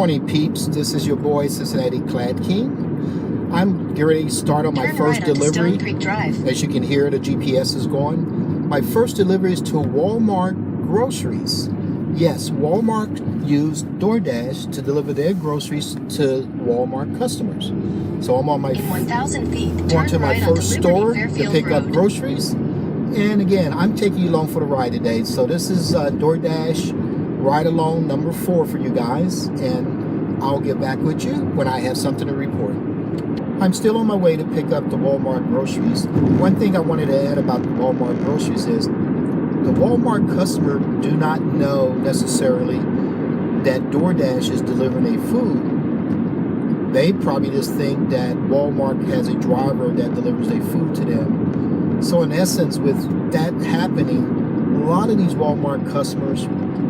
morning, peeps. This is your boy, Cincinnati Clad King. I'm getting ready to start on my first delivery. As you can hear, the GPS is going. My first delivery is to Walmart groceries. Yes, Walmart used Doordash to deliver their groceries to Walmart customers. So I'm on my going to my first store to pick up groceries. And again, I'm taking you along for the ride today. So this is Doordash Ride Along number 4 for you guys, and I'll get back with you when I have something to report. I'm still on my way to pick up the Walmart groceries. One thing I wanted to add about the Walmart groceries is the Walmart customer do not know necessarily that Doordash is delivering a food. They probably just think that Walmart has a driver that delivers a food to them. So in essence, with that happening, a lot of these Walmart customers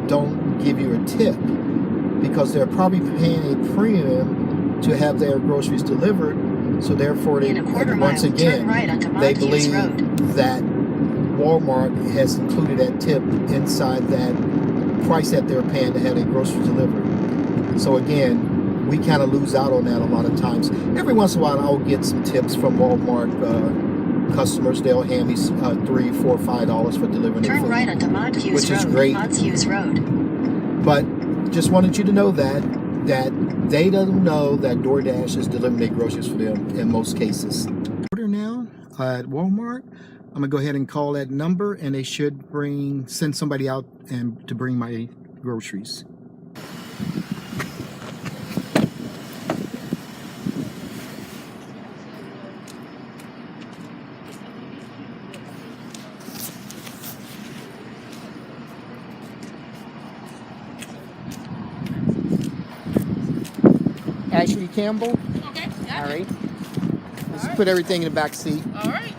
don't give you a tip because they're probably paying a premium to have their groceries delivered. So therefore, they, once again, they believe that Walmart has included that tip inside that price that they're paying to have their groceries delivered. So again, we kind of lose out on that a lot of times. Every once in a while, I'll get some tips from Walmart customers. They'll hand me $3, $4, $5 for delivering their food, right onto which is great. But just wanted you to know that they don't know that Doordash is delivering their groceries for them in most cases. Order now at Walmart. I'm gonna go ahead and call that number, and they should send somebody out and to bring my groceries. Ashley Campbell. Okay. All right. Let's put everything in the back seat. All right.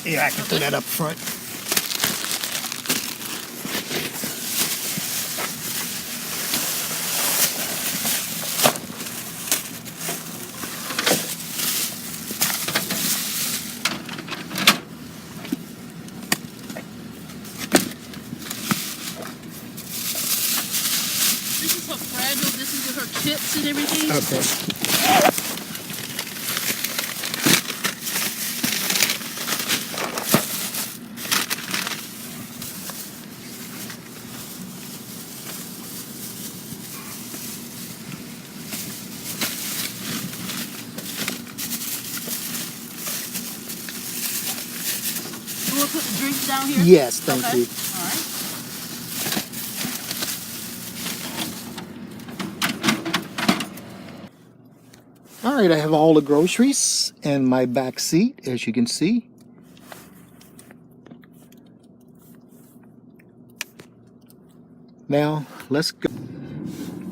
Yeah, I can put that up front. This is her fragile. This is her chips and everything. Okay. You want to put the drinks down here? Yes, thank you. All right. All right, I have all the groceries in my back seat, as you can see. Now, let's go.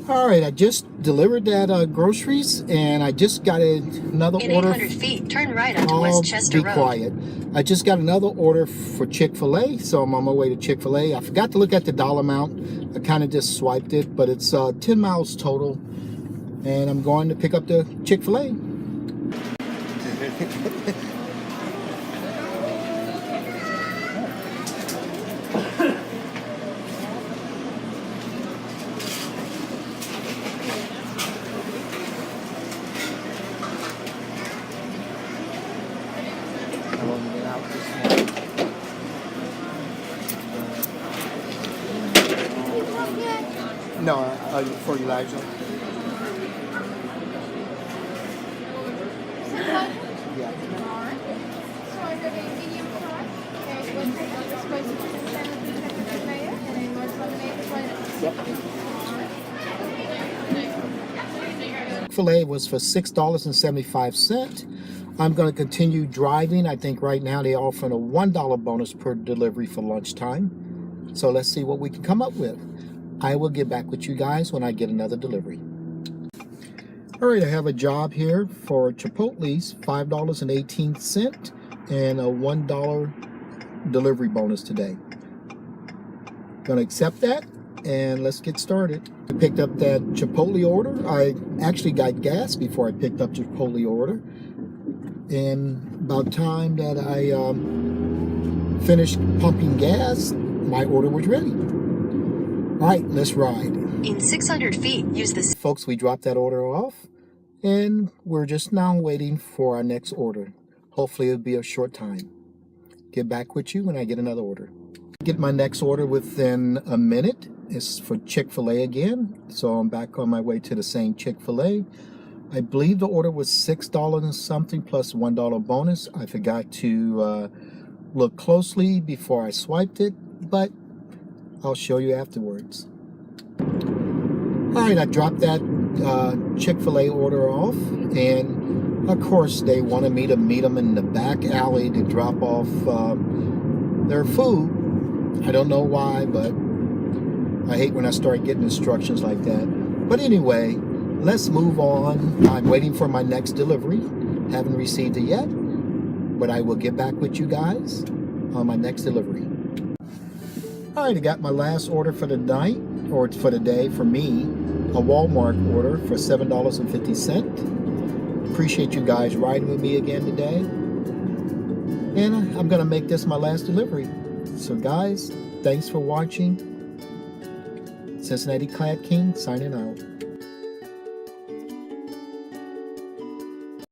All right, I just delivered that groceries, and I just got another order. 800 feet, turn right onto Westchester Road. Be quiet. I just got another order for Chick-fil-A, so I'm on my way to Chick-fil-A. I forgot to look at the dollar amount. I kind of just swiped it, but it's 10 miles total, and I'm going to pick up the Chick-fil-A. No, for Elijah. Yeah. So I got a medium fry, spicy chicken sandwich with pepper mayo, and a large lemonade with lettuce. Chick-fil-A was for $6.75. I'm going to continue driving. I think right now they're offering a $1 bonus per delivery for lunchtime. So let's see what we can come up with. I will get back with you guys when I get another delivery. All right, I have a job here for Chipotle's, $5.18 and a $1 delivery bonus today. Gonna accept that and let's get started. I picked up that Chipotle order. I actually got gas before I picked up Chipotle order. And about time that I finished pumping gas, my order was ready. All right, let's ride. In 600 feet, use this. Folks, we dropped that order off, and we're just now waiting for our next order. Hopefully it'll be a short time. Get back with you when I get another order. Get my next order within a minute. It's for Chick-fil-A again, so I'm back on my way to the same Chick-fil-A. I believe the order was $6 and something plus $1 bonus. I forgot to look closely before I swiped it, but I'll show you afterwards. All right, I dropped that Chick-fil-A order off, and of course they wanted me to meet them in the back alley to drop off their food. I don't know why, but I hate when I start getting instructions like that. But anyway, let's move on. I'm waiting for my next delivery. Haven't received it yet, but I will get back with you guys on my next delivery. All right, I got my last order for the night, or for the day for me, a Walmart order for $7.50. Appreciate you guys riding with me again today. And I'm gonna make this my last delivery. So guys, thanks for watching. Cincinnati Clad King signing out.